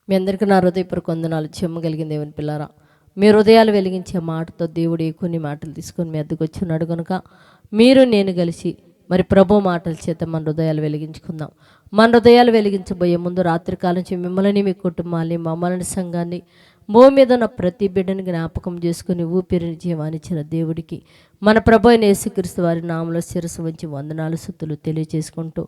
మీ అందరికీ నా హృదయపూర్వక వందనాలు. చెమ్మగలిగిన దేవుని పిల్లారా, మీ హృదయాలు వెలిగించే మాటతో దేవుడు కొన్ని మాటలు తీసుకొని మీ వద్దకు వచ్చున్నాడు కనుక మీరు నేను కలిసి మరి ప్రభు మాటల చేత మన హృదయాలు వెలిగించుకుందాం. మన హృదయాలు వెలిగించబోయే ముందు రాత్రికాలం నుంచి మిమ్మల్ని, మీ కుటుంబాన్ని, మమ్మల్ని, సంఘాన్ని, భూమి మీద ఉన్న ప్రతి బిడ్డని జ్ఞాపకం చేసుకుని ఊపిరిని జీవానిచ్చిన దేవుడికి మన ప్రభు అయిన యేసుక్రీస్తు వారి నామములో శిరస్సు వంచి వందనాలు స్తుతులు తెలియజేసుకుంటూ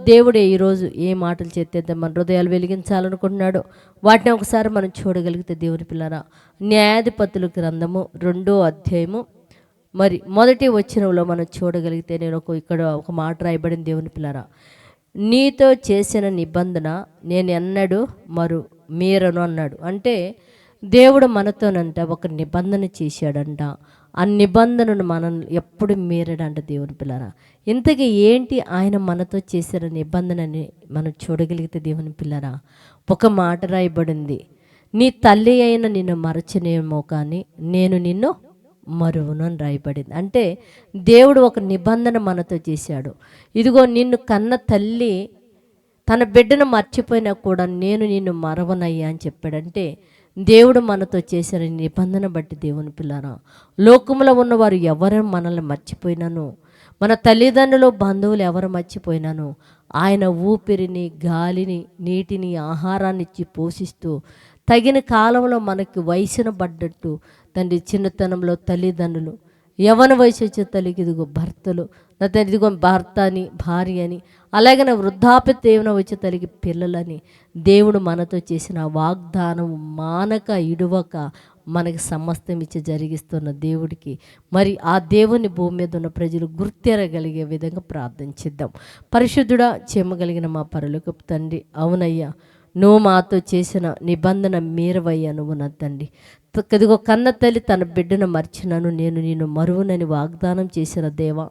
దేవుడే ఈరోజు ఏ మాటలు చేస్తే మన హృదయాలు వెలిగించాలనుకుంటున్నాడో వాటిని ఒకసారి మనం చూడగలిగితే, దేవుని పిల్లరా, న్యాయాధిపతుల గ్రంథము 2వ అధ్యాయము మరి మొదటి వచనంలో మనం చూడగలిగితే, నేను ఇక్కడ ఒక మాట రాయబడింది. దేవుని పిల్లరా, నీతో చేసిన నిబంధన నేను ఎన్నడూ మీరను అన్నాడు. అంటే దేవుడు మనతోనంట ఒక నిబంధన చేశాడంట. ఆ నిబంధనను మనం ఎప్పుడు మీరడంట. దేవుని పిల్లరా, ఇంతకీ ఏంటి ఆయన మనతో చేసిన నిబంధనని మనం చూడగలిగితే, దేవుని పిల్లరా, ఒక మాట రాయబడింది, నీ తల్లి అయిన నిన్ను మరచనేమో కానీ నేను నిన్ను మరువును అని రాయబడింది. అంటే దేవుడు ఒక నిబంధన మనతో చేశాడు. ఇదిగో నిన్ను కన్న తల్లి తన బిడ్డను మర్చిపోయినా కూడా నేను నిన్ను మరవనయ్యా అని చెప్పాడంటే దేవుడు మనతో చేసిన నిబంధన బట్టి, దేవుని పిల్లారా, లోకంలో ఉన్నవారు ఎవరు మనల్ని మర్చిపోయినాను, మన తల్లిదండ్రులు బంధువులు ఎవరు మర్చిపోయినాను, ఆయన ఊపిరిని, గాలిని, నీటిని, ఆహారాన్ని ఇచ్చి పోషిస్తూ తగిన కాలంలో మనకి వయసును పడ్డట్టు తండ్రి చిన్నతనంలో తల్లిదండ్రులు, యవ్వన వయసు వచ్చే తల్లికి ఇదిగో భర్తలు, నా తండ్రి ఇదిగో భర్త అని, భార్య అని, అలాగే నా వృద్ధాప్య తీవ్ర వచ్చే తల్లికి పిల్లలని దేవుడు మనతో చేసిన వాగ్దానం మానక ఇడువక మనకి సమస్తం ఇచ్చి జరిగిస్తున్న దేవుడికి మరి ఆ దేవుని భూమి మీద ఉన్న ప్రజలు గుర్తెరగలిగే విధంగా ప్రార్థించిద్దాం. పరిశుద్ధుడా, చెమ్మగలిగిన మా పరలోకపు తండ్రి, అవునయ్యా, నువ్వు మాతో చేసిన నిబంధన మీరవయ్యా. నువ్వు నా తండ్రి, ఇదిగో కన్న తల్లి తన బిడ్డను మర్చినాను, నేను నిన్ను మరువునని వాగ్దానం చేసిన దేవా,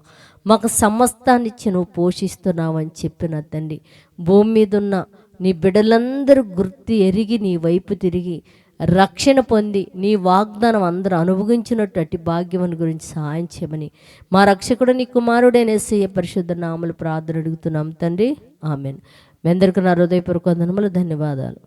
మాకు సమస్తాన్ని ఇచ్చి నువ్వు పోషిస్తున్నావని చెప్పిన తండ్రి, భూమి మీద ఉన్న నీ బిడ్డలందరూ గుర్తు ఎరిగి నీ వైపు తిరిగి రక్షణ పొంది నీ వాగ్దానం అందరూ అనుభవించినట్టు అట్టి భాగ్యముని గురించి సహాయం చేయమని మా రక్షకుడు నీ కుమారుడైన యేసయ్య పరిశుద్ధ నామములో ప్రార్థన అడుగుతున్నాం తండ్రి, ఆమేన్. మీ అందరికీ నా హృదయపూర్వక వందనములు, ధన్యవాదాలు.